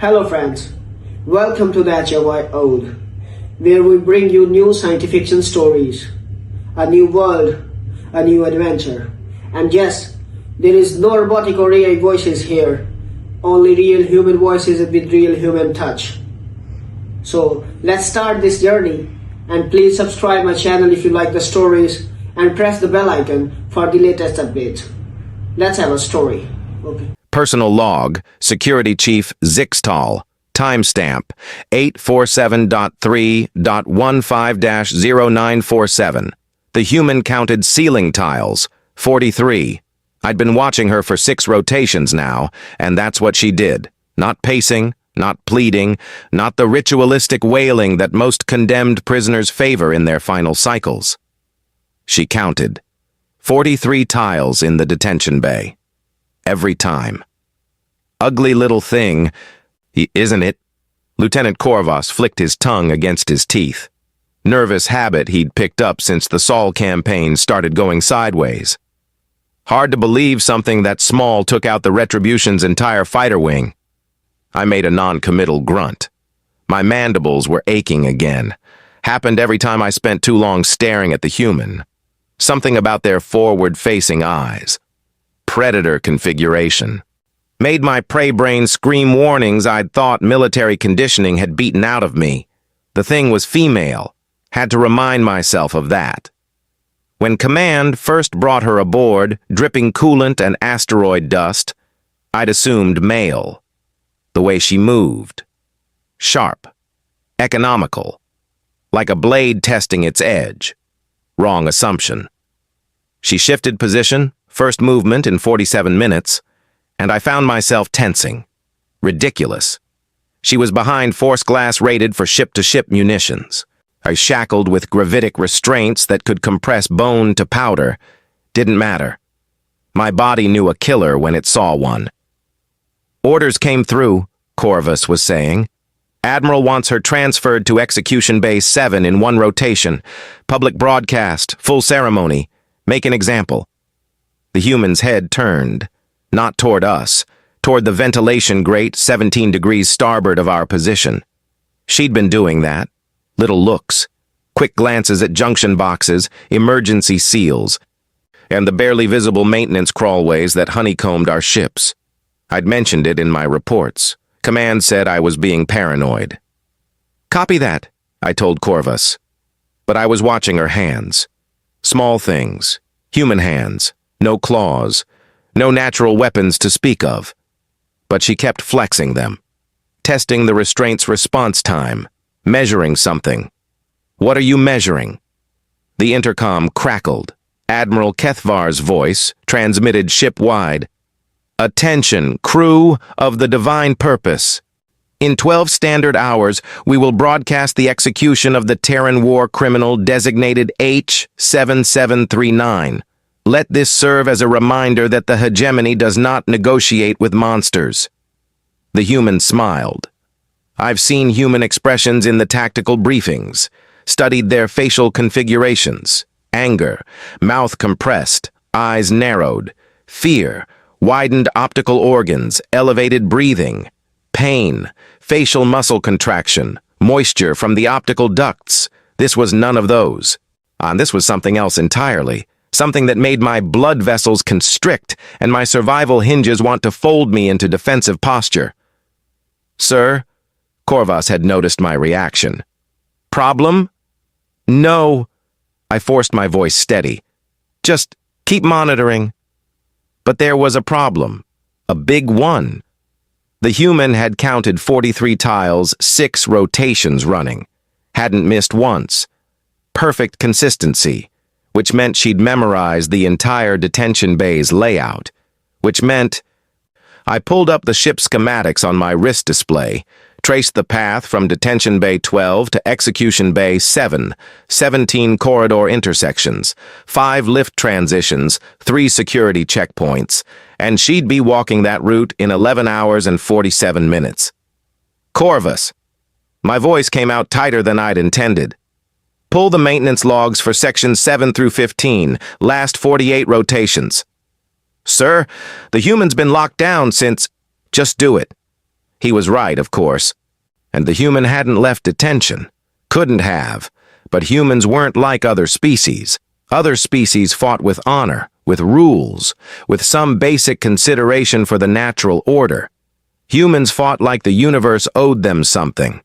Hello friends, welcome to the HFY Ode, where we bring you new science fiction stories, a new world, a new adventure. And yes, there is no robotic or AI voices here, only real human voices with real human touch. So let's start this journey, and please subscribe my channel if you like the stories and press the bell icon for the latest updates. Let's have a story. Okay. Personal log, Security Chief Zixtal, timestamp 847.3.15-0947. The human counted ceiling tiles, 43. I'd been watching her for 6 rotations now, and that's what she did. Not pacing, not pleading, not the ritualistic wailing that most condemned prisoners favor in their final cycles. She counted. 43 tiles in the detention bay. Every time. Ugly little thing, isn't it? Lieutenant Korvas flicked his tongue against his teeth. Nervous habit he'd picked up since the Sol campaign started going sideways. Hard to believe something that small took out the Retribution's entire fighter wing. I made a non-committal grunt. My mandibles were aching again. Happened every time I spent too long staring at the human. Something about their forward-facing eyes. Predator configuration. Made my prey brain scream warnings I'd thought military conditioning had beaten out of me. The thing was female. Had to remind myself of that. When Command first brought her aboard, dripping coolant and asteroid dust, I'd assumed male. The way she moved. Sharp. Economical. Like a blade testing its edge. Wrong assumption. She shifted position, first movement in 47 minutes, and I found myself tensing. Ridiculous. She was behind force glass rated for ship-to-ship munitions. I shackled with gravitic restraints that could compress bone to powder. Didn't matter. My body knew a killer when it saw one. Orders came through, Korvas was saying. Admiral wants her transferred to Execution Base 7 in 1 rotation. Public broadcast, full ceremony. Make an example. The human's head turned, not toward us, toward the ventilation grate 17 degrees starboard of our position. She'd been doing that. Little looks, quick glances at junction boxes, emergency seals, and the barely visible maintenance crawlways that honeycombed our ships. I'd mentioned it in my reports. Command said I was being paranoid. Copy that, I told Korvas. But I was watching her hands. Small things, human hands, no claws, no natural weapons to speak of. But she kept flexing them, testing the restraint's response time, measuring something. What are you measuring? The intercom crackled. Admiral Kethvar's voice transmitted ship-wide. Attention, crew of the Divine Purpose. In 12 standard hours, we will broadcast the execution of the Terran war criminal designated H7739. Let this serve as a reminder that the hegemony does not negotiate with monsters. The human smiled. I've seen human expressions in the tactical briefings, studied their facial configurations. Anger, mouth compressed, eyes narrowed, fear, widened optical organs, elevated breathing, pain, facial muscle contraction, moisture from the optical ducts. This was none of those. This was something else entirely, something that made my blood vessels constrict and my survival hinges want to fold me into defensive posture. Sir, Korvas had noticed my reaction. Problem? No. I forced my voice steady. Just keep monitoring. But there was a problem. A big one. The human had counted 43 tiles, 6 rotations running. Hadn't missed once. Perfect consistency, which meant she'd memorized the entire detention bay's layout, which meant I pulled up the ship schematics on my wrist display, traced the path from Detention Bay 12 to Execution Bay 7, 17 corridor intersections, 5 lift transitions, 3 security checkpoints, and she'd be walking that route in 11 hours and 47 minutes. Korvas. My voice came out tighter than I'd intended. Pull the maintenance logs for sections 7 through 15, last 48 rotations. Sir, the human's been locked down since... Just do it. He was right, of course. And the human hadn't left detention. Couldn't have. But humans weren't like other species. Other species fought with honor, with rules, with some basic consideration for the natural order. Humans fought like the universe owed them something.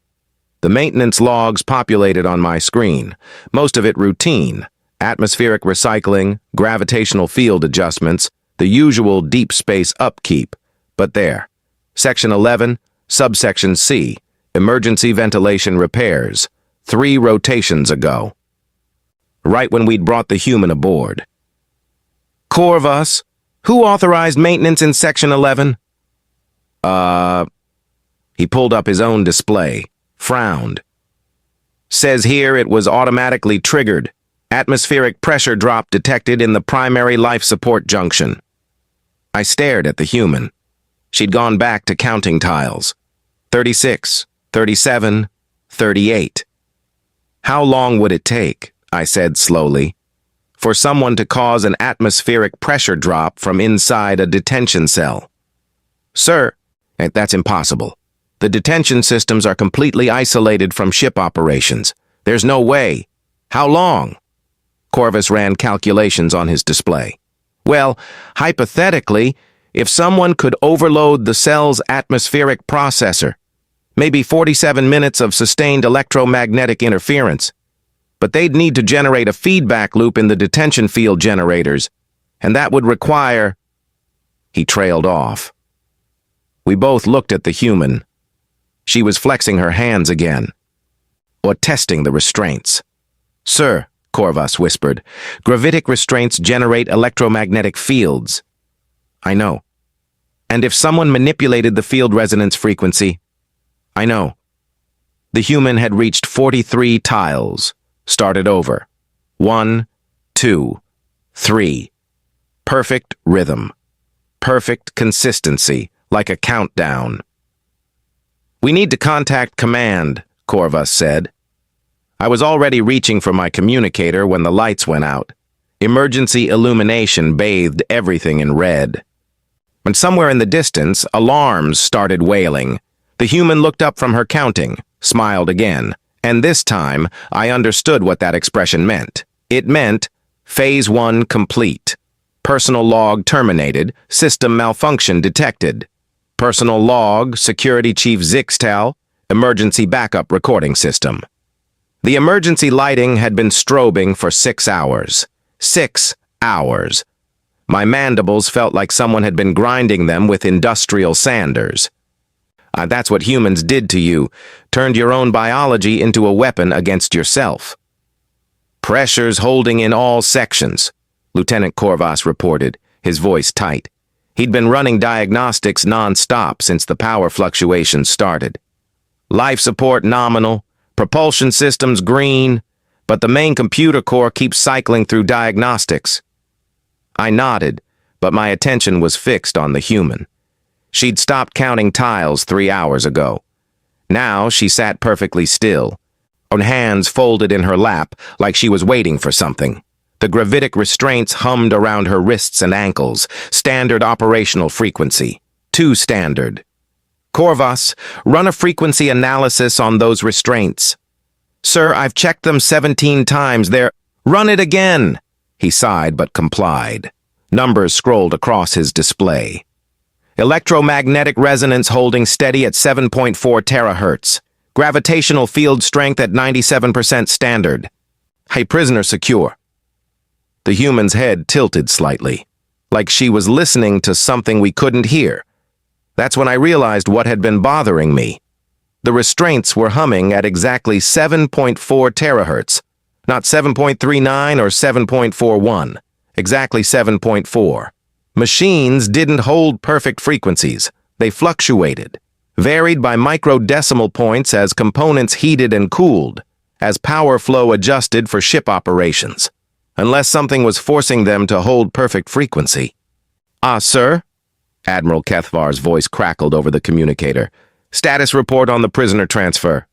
The maintenance logs populated on my screen, most of it routine, atmospheric recycling, gravitational field adjustments, the usual deep space upkeep. But there, Section 11, Subsection C, Emergency Ventilation Repairs, 3 rotations ago. Right when we'd brought the human aboard. Corvus, who authorized maintenance in Section 11? He pulled up his own display, frowned. Says here it was automatically triggered. Atmospheric pressure drop detected in the primary life support junction. I stared at the human. She'd gone back to counting tiles. 36, 37, 38. How long would it take, I said slowly, for someone to cause an atmospheric pressure drop from inside a detention cell? Sir, that's impossible. The detention systems are completely isolated from ship operations. There's no way. How long? Corvus ran calculations on his display. Well, hypothetically, if someone could overload the cell's atmospheric processor, maybe 47 minutes of sustained electromagnetic interference. But they'd need to generate a feedback loop in the detention field generators, and that would require... He trailed off. We both looked at the human. She was flexing her hands again, or testing the restraints. Sir, Corvus whispered, gravitic restraints generate electromagnetic fields. I know. And if someone manipulated the field resonance frequency, I know. The human had reached 43 tiles. Started over. 1, 2, 3. Perfect rhythm. Perfect consistency, like a countdown. We need to contact command, Corvus said. I was already reaching for my communicator when the lights went out. Emergency illumination bathed everything in red. And somewhere in the distance, alarms started wailing. The human looked up from her counting, smiled again, and this time I understood what that expression meant. It meant, Phase 1 complete. Personal log terminated, system malfunction detected. Personal log, Security Chief Zixtal, emergency backup recording system. The emergency lighting had been strobing for 6 hours. 6 hours. My mandibles felt like someone had been grinding them with industrial sanders. That's what humans did to you, turned your own biology into a weapon against yourself. Pressures holding in all sections, Lieutenant Corvus reported, his voice tight. He'd been running diagnostics non-stop since the power fluctuations started. Life support nominal, propulsion systems green, but the main computer core keeps cycling through diagnostics. I nodded, but my attention was fixed on the human. She'd stopped counting tiles 3 hours ago. Now she sat perfectly still, her hands folded in her lap like she was waiting for something. The gravitic restraints hummed around her wrists and ankles, standard operational frequency. Too standard. Corvus, run a frequency analysis on those restraints. Sir, I've checked them 17 times. Run it again! He sighed but complied. Numbers scrolled across his display. Electromagnetic resonance holding steady at 7.4 terahertz. Gravitational field strength at 97% standard. Hey, prisoner secure. The human's head tilted slightly, like she was listening to something we couldn't hear. That's when I realized what had been bothering me. The restraints were humming at exactly 7.4 terahertz, not 7.39 or 7.41, exactly 7.4. Machines didn't hold perfect frequencies. They fluctuated, varied by microdecimal points as components heated and cooled, as power flow adjusted for ship operations, unless something was forcing them to hold perfect frequency. Ah, sir? Admiral Kethvar's voice crackled over the communicator. Status report on the prisoner transfer.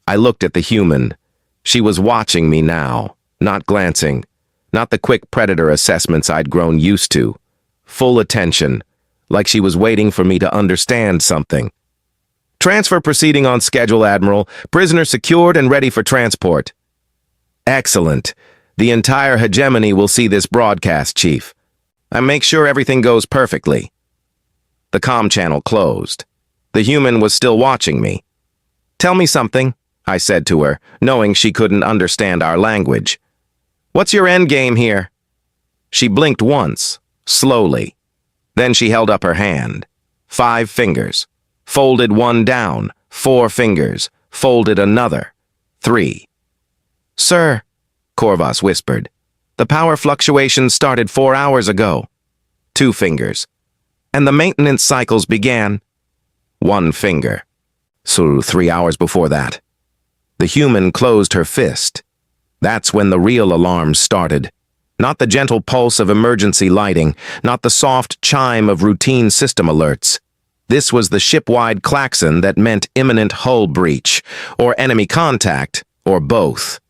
I looked at the human. She was watching me now, not glancing, not the quick predator assessments I'd grown used to. Full attention, like she was waiting for me to understand something. Transfer proceeding on schedule, Admiral. Prisoner secured and ready for transport. Excellent. The entire hegemony will see this broadcast, Chief. I make sure everything goes perfectly. The comm channel closed. The human was still watching me. Tell me something, I said to her, knowing she couldn't understand our language. What's your end game here? She blinked once, slowly. Then she held up her hand. 5 fingers. Folded one down. 4 fingers. Folded another. 3. Sir, Corvus whispered. The power fluctuations started 4 hours ago. 2 fingers. And the maintenance cycles began. 1 finger. So 3 hours before that. The human closed her fist. That's when the real alarms started. Not the gentle pulse of emergency lighting, not the soft chime of routine system alerts. This was the ship-wide klaxon that meant imminent hull breach, or enemy contact, or both.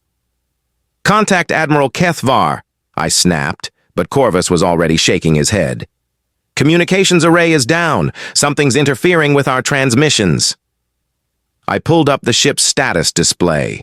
Contact Admiral Kethvar, I snapped, but Corvus was already shaking his head. Communications array is down. Something's interfering with our transmissions. I pulled up the ship's status display.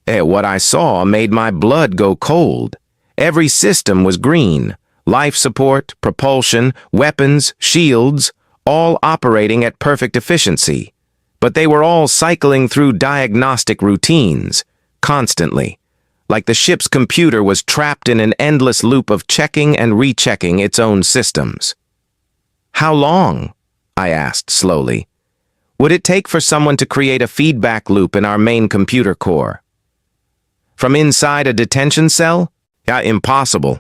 What I saw made my blood go cold. Every system was green. Life support, propulsion, weapons, shields, all operating at perfect efficiency. But they were all cycling through diagnostic routines, constantly, like the ship's computer was trapped in an endless loop of checking and rechecking its own systems. How long? I asked slowly. Would it take for someone to create a feedback loop in our main computer core? From inside a detention cell? Yeah, impossible.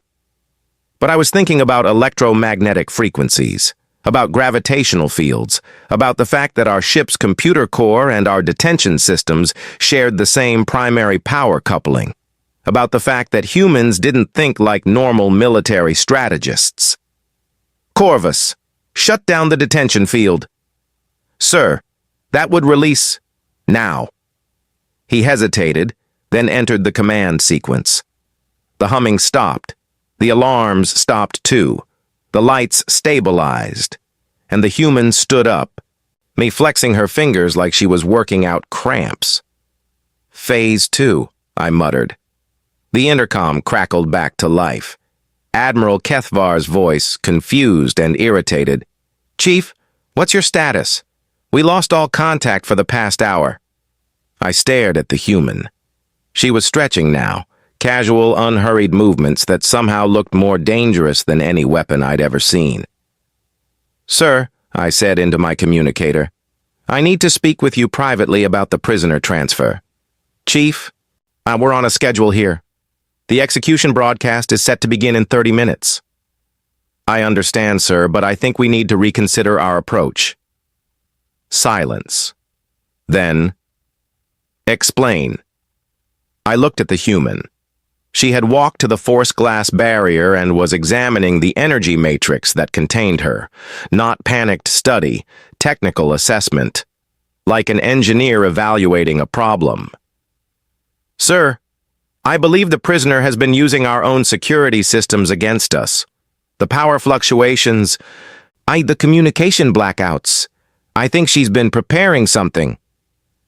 But I was thinking about electromagnetic frequencies, about gravitational fields, about the fact that our ship's computer core and our detention systems shared the same primary power coupling, about the fact that humans didn't think like normal military strategists. Corvus, shut down the detention field. Sir, that would release now. He hesitated, then entered the command sequence. The humming stopped. The alarms stopped too. The lights stabilized. And the human stood up, me flexing her fingers like she was working out cramps. Phase 2, I muttered. The intercom crackled back to life. Admiral Kethvar's voice, confused and irritated. Chief, what's your status? We lost all contact for the past hour. I stared at the human. She was stretching now, casual, unhurried movements that somehow looked more dangerous than any weapon I'd ever seen. Sir, I said into my communicator, I need to speak with you privately about the prisoner transfer. Chief, we're on a schedule here. The execution broadcast is set to begin in 30 minutes. I understand, sir, but I think we need to reconsider our approach. Silence. Then, explain. I looked at the human. She had walked to the force glass barrier and was examining the energy matrix that contained her. Not panicked study, technical assessment. Like an engineer evaluating a problem. Sir, I believe the prisoner has been using our own security systems against us. The power fluctuations, the communication blackouts. I think she's been preparing something.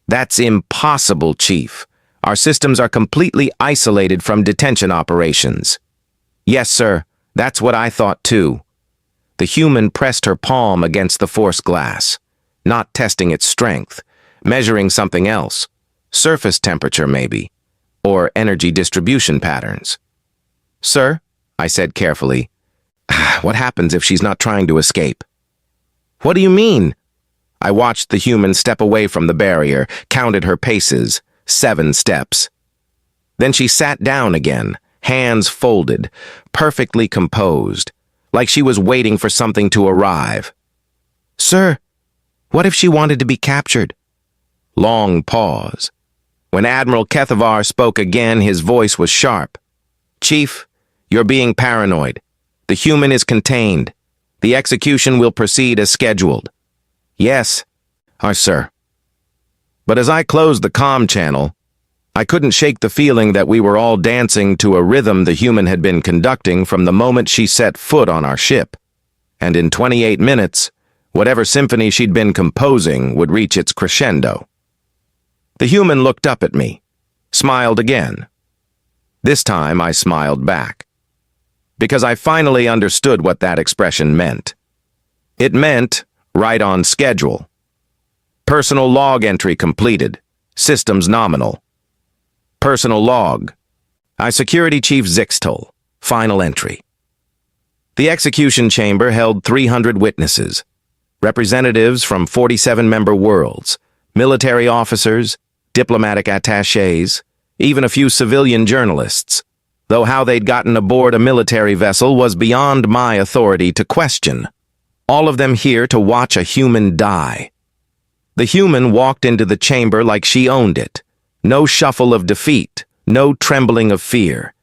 That's impossible, Chief. Our systems are completely isolated from detention operations. Yes, sir, that's what I thought too. The human pressed her palm against the force glass, not testing its strength, measuring something else. Surface temperature, maybe. Or energy distribution patterns. Sir, I said carefully, what happens if she's not trying to escape? What do you mean? I watched the human step away from the barrier, counted her paces, 7 steps. Then she sat down again, hands folded, perfectly composed, like she was waiting for something to arrive. Sir, what if she wanted to be captured? Long pause. When Admiral Kethvar spoke again, his voice was sharp. Chief, you're being paranoid. The human is contained. The execution will proceed as scheduled. Yes, sir. But as I closed the comm channel, I couldn't shake the feeling that we were all dancing to a rhythm the human had been conducting from the moment she set foot on our ship. And in 28 minutes, Whatever symphony she'd been composing would reach its crescendo. The human looked up at me, smiled again. This time I smiled back, because I finally understood what that expression meant. It meant right on schedule. Personal log entry completed. Systems nominal. Personal log. I Security Chief Zixtel. Final entry. The execution chamber held 300 witnesses, representatives from 47-member worlds, military officers, diplomatic attachés, even a few civilian journalists, though how they'd gotten aboard a military vessel was beyond my authority to question. All of them here to watch a human die. The human walked into the chamber like she owned it. No shuffle of defeat, no trembling of fear.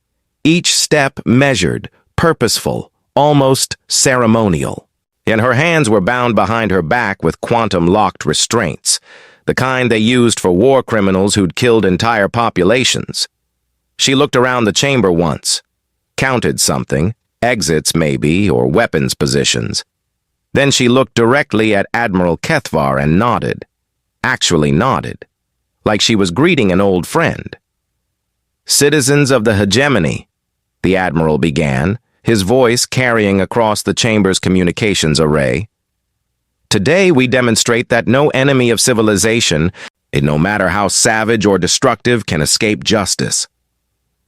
Each step measured, purposeful, almost ceremonial. And her hands were bound behind her back with quantum-locked restraints, the kind they used for war criminals who'd killed entire populations. She looked around the chamber once, counted something, exits maybe, or weapons positions. Then she looked directly at Admiral Kethvar and nodded. Actually nodded, like she was greeting an old friend. "Citizens of the hegemony," the Admiral began, his voice carrying across the chamber's communications array. "Today we demonstrate that no enemy of civilization, no matter how savage or destructive, can escape justice."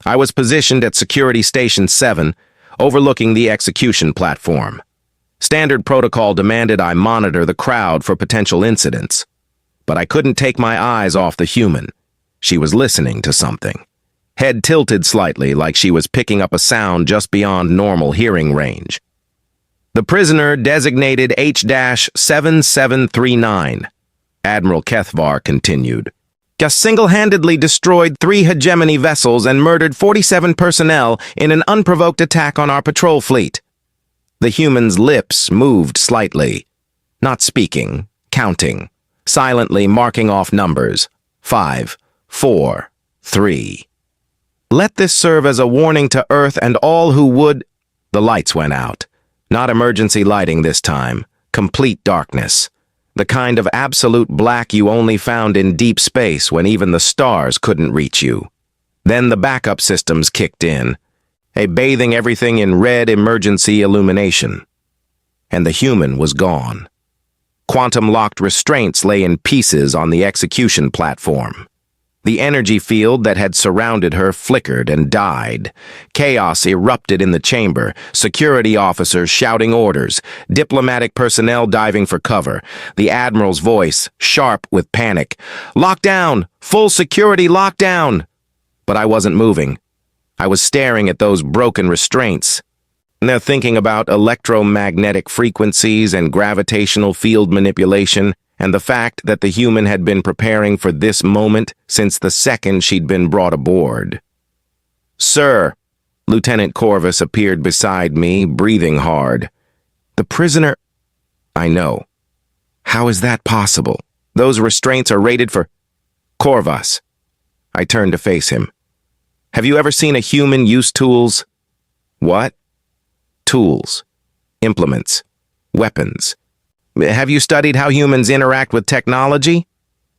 I was positioned at Security Station 7, overlooking the execution platform. Standard protocol demanded I monitor the crowd for potential incidents. But I couldn't take my eyes off the human. She was listening to something. Head tilted slightly like she was picking up a sound just beyond normal hearing range. "The prisoner designated H-7739, Admiral Kethvar continued, just single-handedly destroyed 3 hegemony vessels and murdered 47 personnel in an unprovoked attack on our patrol fleet." The human's lips moved slightly, not speaking, counting, silently marking off numbers. 5, 4, 3. "Let this serve as a warning to Earth and all who would—" The lights went out. Not emergency lighting this time. Complete darkness. The kind of absolute black you only found in deep space when even the stars couldn't reach you. Then the backup systems kicked in, bathing everything in red emergency illumination. And the human was gone. Quantum-locked restraints lay in pieces on the execution platform. The energy field that had surrounded her flickered and died. Chaos erupted in the chamber, security officers shouting orders, diplomatic personnel diving for cover, the Admiral's voice, sharp with panic. "Lock down! Full security lockdown!" But I wasn't moving. I was staring at those broken restraints. They're thinking about electromagnetic frequencies and gravitational field manipulation, and the fact that the human had been preparing for this moment since the second she'd been brought aboard. "Sir," Lieutenant Corvus appeared beside me, breathing hard. "The prisoner—" "I know. How is that possible? Those restraints are rated for—" "Corvus." I turned to face him. "Have you ever seen a human use tools?" "What?" "Tools. Implements. Weapons. Have you studied how humans interact with technology?"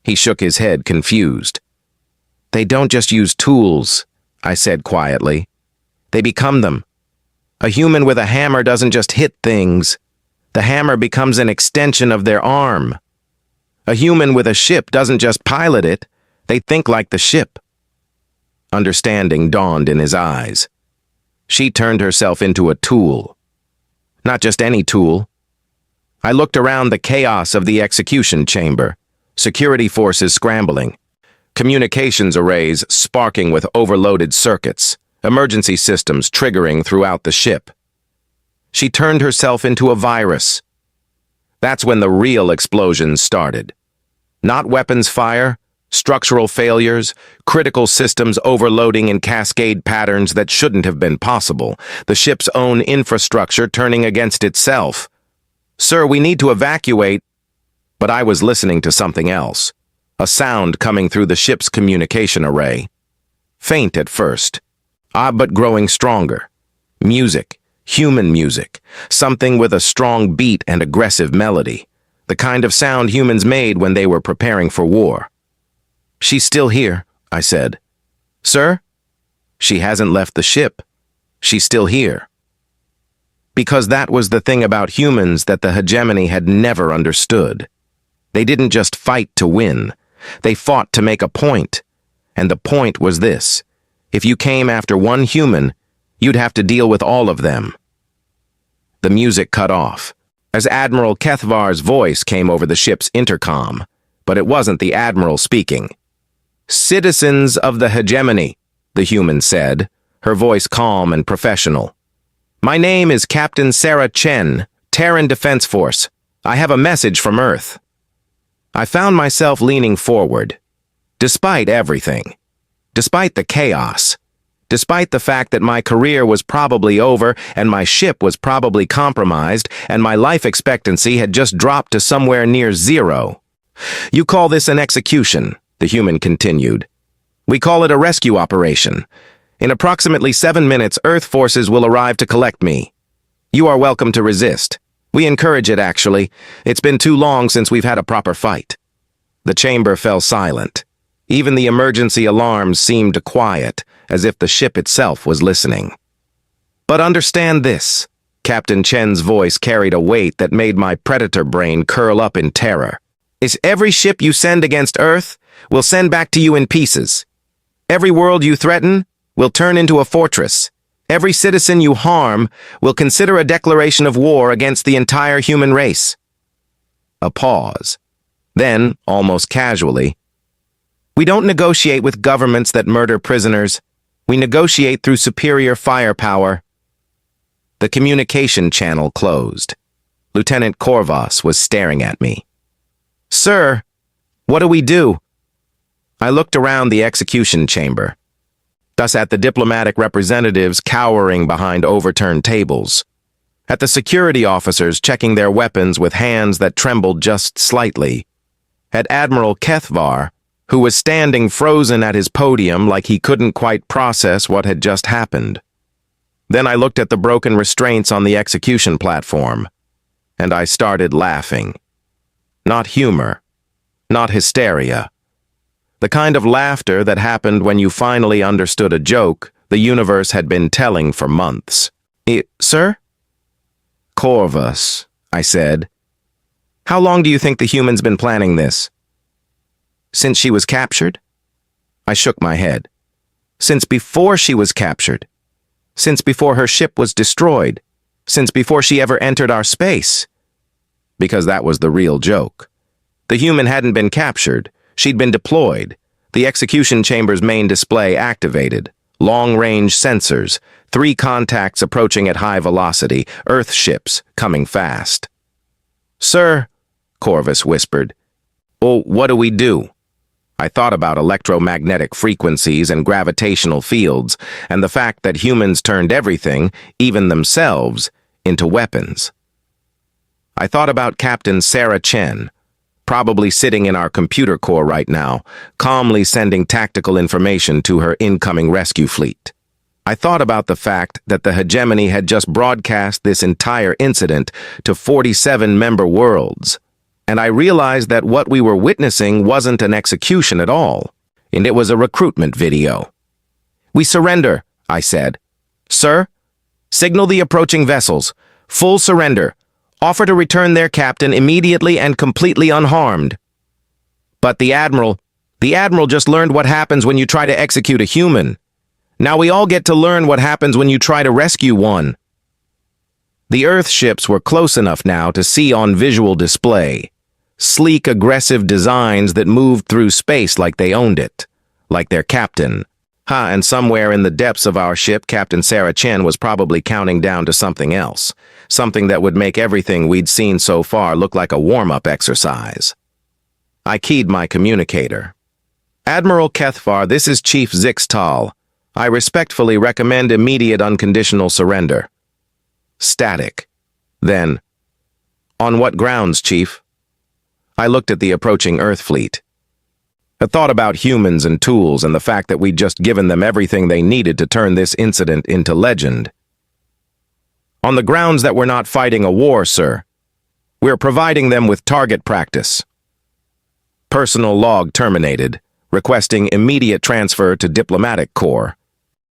He shook his head, confused. "They don't just use tools," I said quietly. "They become them. A human with a hammer doesn't just hit things. The hammer becomes an extension of their arm. A human with a ship doesn't just pilot it. They think like the ship." Understanding dawned in his eyes. She turned herself into a tool. Not just any tool. I looked around the chaos of the execution chamber, security forces scrambling, communications arrays sparking with overloaded circuits, emergency systems triggering throughout the ship. She turned herself into a virus. That's when the real explosions started. Not weapons fire, structural failures, critical systems overloading in cascade patterns that shouldn't have been possible, the ship's own infrastructure turning against itself. "Sir, we need to evacuate." But I was listening to something else, a sound coming through the ship's communication array. Faint at first, but growing stronger. Music, human music, something with a strong beat and aggressive melody. the kind of sound humans made when they were preparing for war. "She's still here," I said. "Sir?" "She hasn't left the ship. She's still here." Because that was the thing about humans that the hegemony had never understood. They didn't just fight to win. They fought to make a point. And the point was this: if you came after one human, you'd have to deal with all of them. The music cut off, as Admiral Kethvar's voice came over the ship's intercom, but it wasn't the Admiral speaking. "Citizens of the hegemony," the human said, her voice calm and professional. "My name is Captain Sarah Chen, Terran Defense Force. I have a message from Earth." I found myself leaning forward. Despite everything, despite the chaos, despite the fact that my career was probably over and my ship was probably compromised and my life expectancy had just dropped to somewhere near zero. "You call this an execution," the human continued. "We call it a rescue operation. In approximately 7 minutes, Earth forces will arrive to collect me. You are welcome to resist. We encourage it, actually. It's been too long since we've had a proper fight." The chamber fell silent. Even the emergency alarms seemed quiet, as if the ship itself was listening. "But understand this," Captain Chen's voice carried a weight that made my predator brain curl up in terror. "Is every ship you send against Earth will send back to you in pieces. Every world you threaten will turn into a fortress. Every citizen you harm will consider a declaration of war against the entire human race." A pause. Then, almost casually, "We don't negotiate with governments that murder prisoners. We negotiate through superior firepower." The communication channel closed. Lieutenant Korvas was staring at me. "Sir, what do we do?" I looked around the execution chamber, thus at the diplomatic representatives cowering behind overturned tables, at the security officers checking their weapons with hands that trembled just slightly, at Admiral Kethvar, who was standing frozen at his podium like he couldn't quite process what had just happened. Then I looked at the broken restraints on the execution platform, and I started laughing. Not humor, not hysteria. The kind of laughter that happened when you finally understood a joke the universe had been telling for months. "Sir?" "Korvas," I said. "How long do you think the human's been planning this?" "Since she was captured?" I shook my head. "Since before she was captured? Since before her ship was destroyed? Since before she ever entered our space?" Because that was the real joke. The human hadn't been captured. She'd been deployed. The execution chamber's main display activated. Long-range sensors, 3 contacts approaching at high velocity, Earth ships coming fast. "Sir," Korvas whispered. "Oh, what do we do?" I thought about electromagnetic frequencies and gravitational fields, and the fact that humans turned everything, even themselves, into weapons. I thought about Captain Sarah Chen, probably sitting in our computer core right now, calmly sending tactical information to her incoming rescue fleet. I thought about the fact that the hegemony had just broadcast this entire incident to 47 member worlds, and I realized that what we were witnessing wasn't an execution at all, and it was a recruitment video. "We surrender," I said. "Sir, signal the approaching vessels. Full surrender. Offer to return their captain immediately and completely unharmed." "But the Admiral just learned what happens when you try to execute a human. Now we all get to learn what happens when you try to rescue one." The Earth ships were close enough now to see on visual display sleek, aggressive designs that moved through space like they owned it, like their captain. And somewhere in the depths of our ship, Captain Sarah Chen was probably counting down to something else, something that would make everything we'd seen so far look like a warm-up exercise. I keyed my communicator. "Admiral Kethvar, this is Chief Zixtal. I respectfully recommend immediate unconditional surrender." Static. Then, "On what grounds, Chief?" I looked at the approaching Earth fleet. I thought about humans and tools and the fact that we'd just given them everything they needed to turn this incident into legend. "On the grounds that we're not fighting a war, sir. We're providing them with target practice. Personal log terminated, requesting immediate transfer to Diplomatic Corps.